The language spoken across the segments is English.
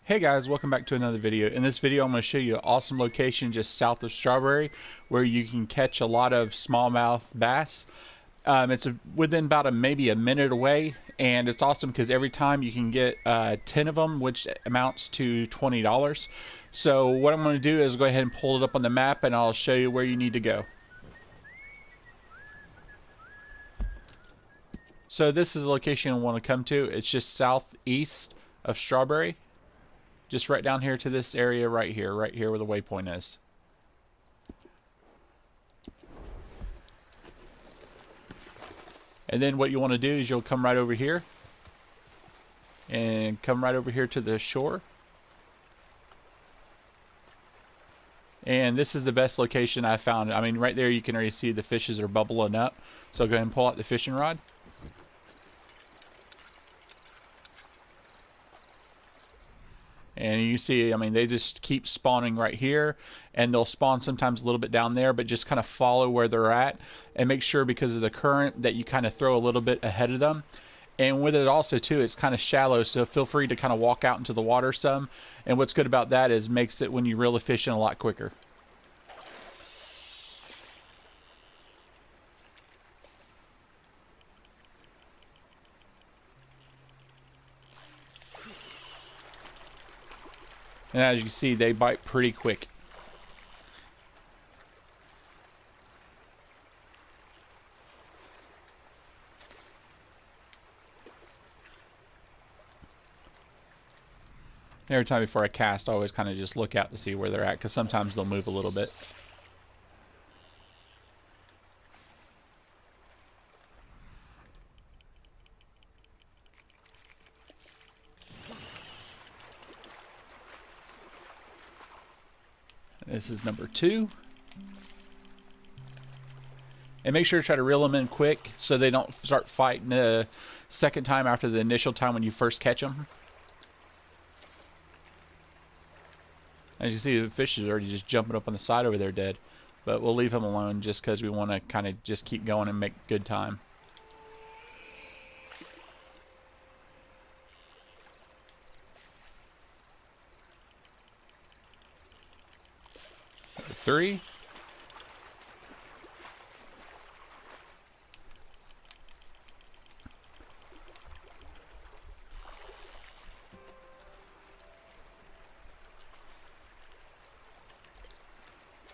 Hey guys, welcome back to another video. In this video I'm going to show you an awesome location just south of Strawberry where you can catch a lot of smallmouth bass. It's within about maybe a minute away, and it's awesome because every time you can get 10 of them, which amounts to $20. So what I'm going to do is go ahead and pull it up on the map and I'll show you where you need to go. So this is the location I want to come to. It's just southeast of Strawberry. Just right down here to this area right here where the waypoint is. And then what you want to do is you'll come right over here and come right over here to the shore. And this is the best location I found. I mean, right there you can already see the fishes are bubbling up. So go ahead and pull out the fishing rod. And you see, I mean, they just keep spawning right here, and they'll spawn sometimes a little bit down there, but just kind of follow where they're at and make sure, because of the current, that you kind of throw a little bit ahead of them. And with it also too, it's kind of shallow, so feel free to kind of walk out into the water some. And what's good about that is makes it when you reel the fish in a lot quicker. And as you can see, they bite pretty quick. Every time before I cast, I always kind of just look out to see where they're at, because sometimes they'll move a little bit. This is number 2. And make sure to try to reel them in quick so they don't start fighting the second time after the initial time when you first catch them. As you see, the fish is already just jumping up on the side over there dead. But we'll leave him alone just because we want to kind of just keep going and make good time. Number 3.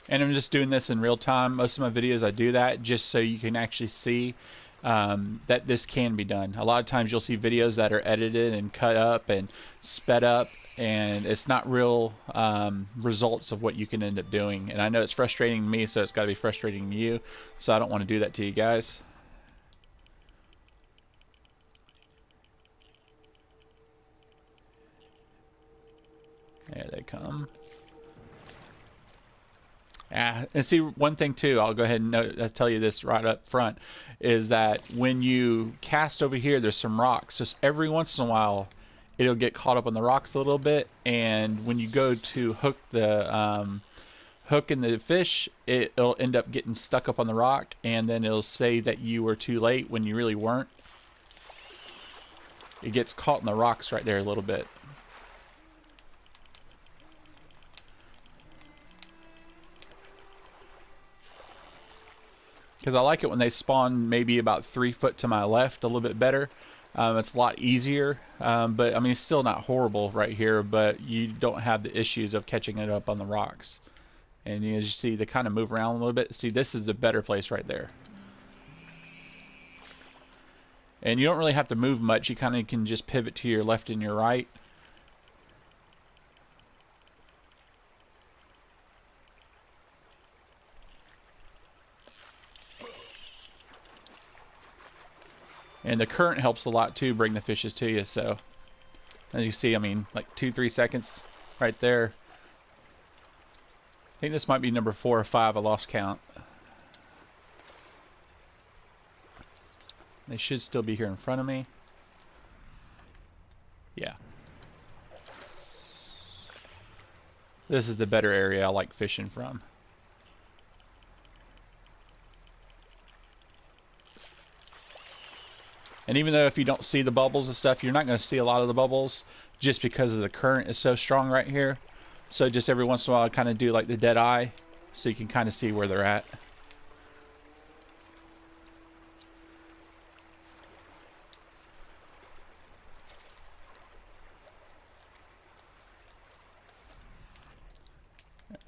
And I'm just doing this in real time. Most of my videos I do that just so you can actually see that this can be done. A lot of times you'll see videos that are edited and cut up and sped up, and it's not real results of what you can end up doing. And I know it's frustrating me, so it's got to be frustrating to you. So I don't want to do that to you guys. There they come. And see, one thing too, I'll go ahead and tell you this right up front, is that when you cast over here, there's some rocks. Just every once in a while, it'll get caught up on the rocks a little bit, and when you go to hook the hook in the fish, it'll end up getting stuck up on the rock, and then it'll say that you were too late when you really weren't. It gets caught in the rocks right there a little bit. Because I like it when they spawn maybe about 3 foot to my left, a little bit better. It's a lot easier, but I mean, it's still not horrible right here, but you don't have the issues of catching it up on the rocks. And as you see, they kind of move around a little bit. See, this is the better place right there. And you don't really have to move much. You kind of can just pivot to your left and your right. And the current helps a lot too, bring the fishes to you. So as you see, I mean, like 2-3 seconds right there. I think this might be number 4 or 5. I lost count. They should still be here in front of me. Yeah. This is the better area I like fishing from. And even though if you don't see the bubbles and stuff, you're not going to see a lot of the bubbles, just because of the current is so strong right here. So just every once in a while I kind of do like the dead eye so you can kind of see where they're at.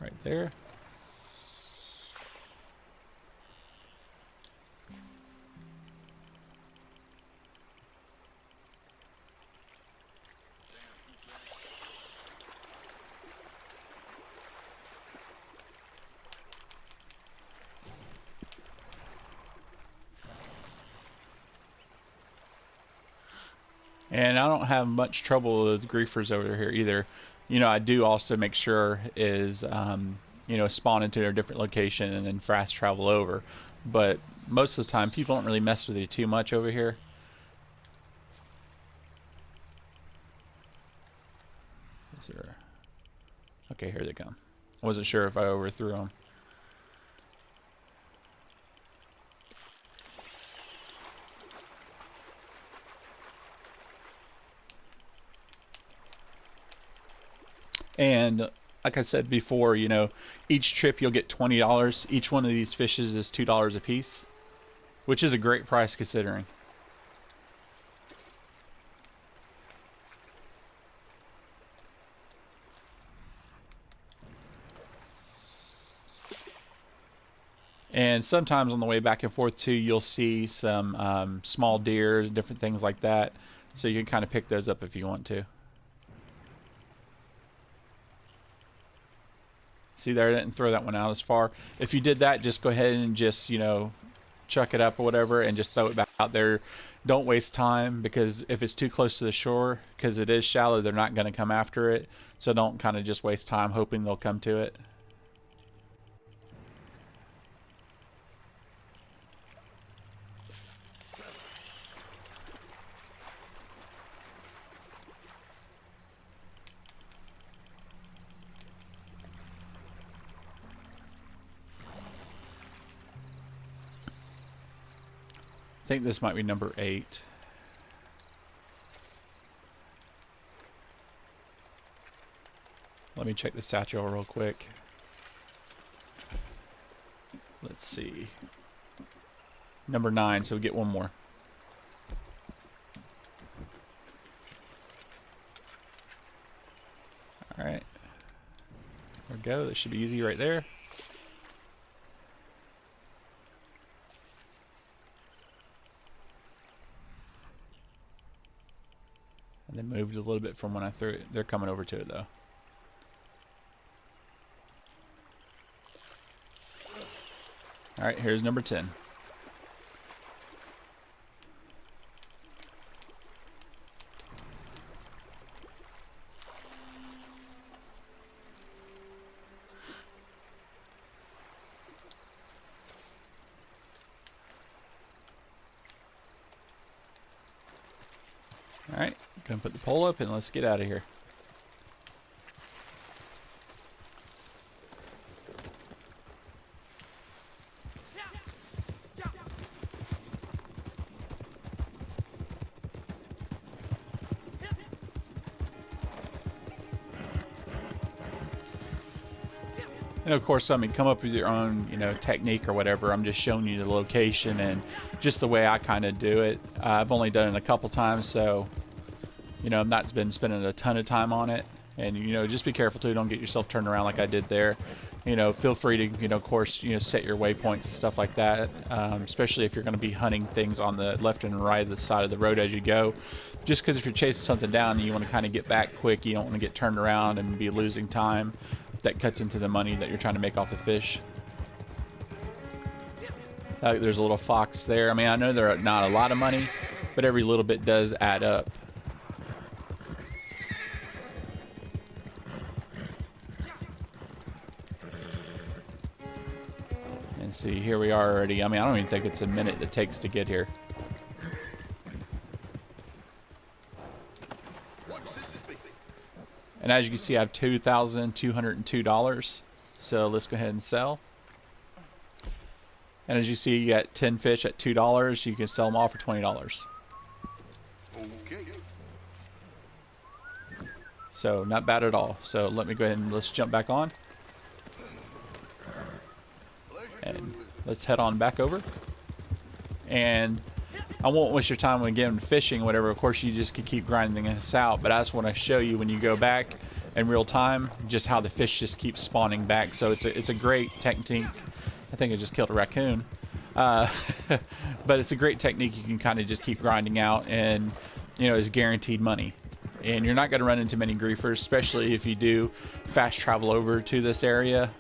Right there. And I don't have much trouble with griefers over here either. You know, I do also make sure is, you know, spawn into a different location and then fast travel over. But most of the time, people don't really mess with you too much over here. Is there... Okay, here they come. I wasn't sure if I overthrew them. And like I said before, you know, each trip you'll get $20. Each one of these fishes is $2 a piece, which is a great price considering. And sometimes on the way back and forth too, you'll see some small deer, different things like that. So you can kind of pick those up if you want to. See there, I didn't throw that one out as far. If you did that, just go ahead and just, you know, chuck it up or whatever and just throw it back out there. Don't waste time, because if it's too close to the shore, because it is shallow, they're not going to come after it. So don't kind of just waste time hoping they'll come to it. I think this might be number 8. Let me check the satchel real quick. Let's see. Number 9, so we get one more. Alright. There we go. That should be easy right there. And then moved a little bit from when I threw it. They're coming over to it though. Alright, here's number 10. Alright, gonna put the pole up and let's get out of here. And of course, I mean, come up with your own, you know, technique or whatever. I'm just showing you the location and just the way I kind of do it. I've only done it a couple times, so, you know, I've not been spending a ton of time on it. And, you know, just be careful too. Don't get yourself turned around like I did there. You know, feel free to, you know, of course, you know, set your waypoints and stuff like that. Especially if you're going to be hunting things on the left and right of the side of the road as you go. Just because if you're chasing something down and you want to kind of get back quick, you don't want to get turned around and be losing time. That cuts into the money that you're trying to make off the fish. There's a little fox there. I mean, I know they're not a lot of money, but every little bit does add up. And see, here we are already. I mean, I don't even think it's a minute it takes to get here. And as you can see, I have $2,202. So let's go ahead and sell. And as you see, you got 10 fish at $2. You can sell them all for $20. Okay. So not bad at all. So let me go ahead and let's jump back on. And let's head on back over. And I won't waste your time when again fishing or whatever. Of course, you just can keep grinding this out. But I just want to show you when you go back in real time just how the fish just keep spawning back. So it's a great technique. I think I just killed a raccoon. But it's a great technique. You can kind of just keep grinding out, and you know, it's guaranteed money. And you're not going to run into many griefers, especially if you do fast travel over to this area.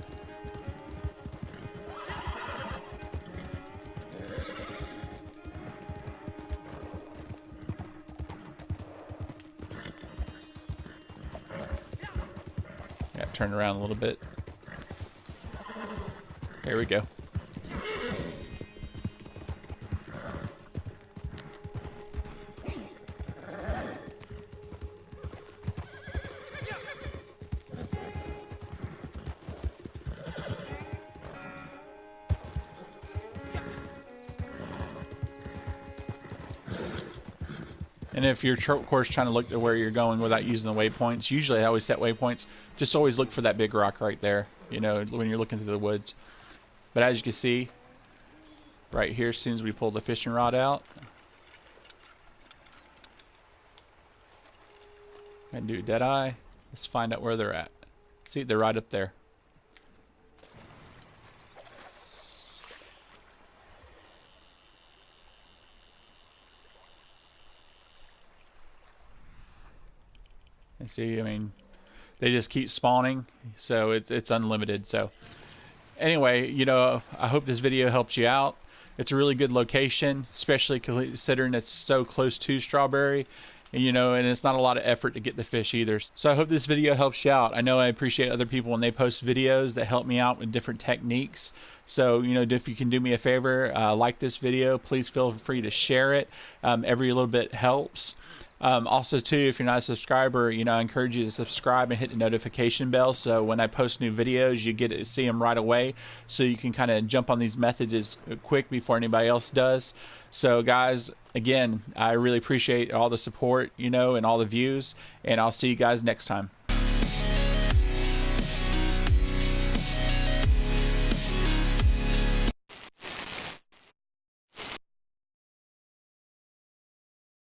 Yeah, turn around a little bit. There we go. And if you're of course trying to look to where you're going without using the waypoints, usually I always set waypoints. Just always look for that big rock right there, you know, when you're looking through the woods. But as you can see, right here, as soon as we pull the fishing rod out, and do Deadeye, let's find out where they're at. See, they're right up there. And see, I mean, they just keep spawning, so it's unlimited. So anyway, you know, I hope this video helps you out. It's a really good location, especially considering it's so close to Strawberry, and you know, and it's not a lot of effort to get the fish either. So I hope this video helps you out. I know I appreciate other people when they post videos that help me out with different techniques. So, you know, if you can do me a favor, like this video, please feel free to share it. Every little bit helps. Also too, if you're not a subscriber, you know, I encourage you to subscribe and hit the notification bell, so when I post new videos you get to see them right away, so you can kind of jump on these messages quick before anybody else does. So guys, again, I really appreciate all the support, you know, and all the views, and I'll see you guys next time.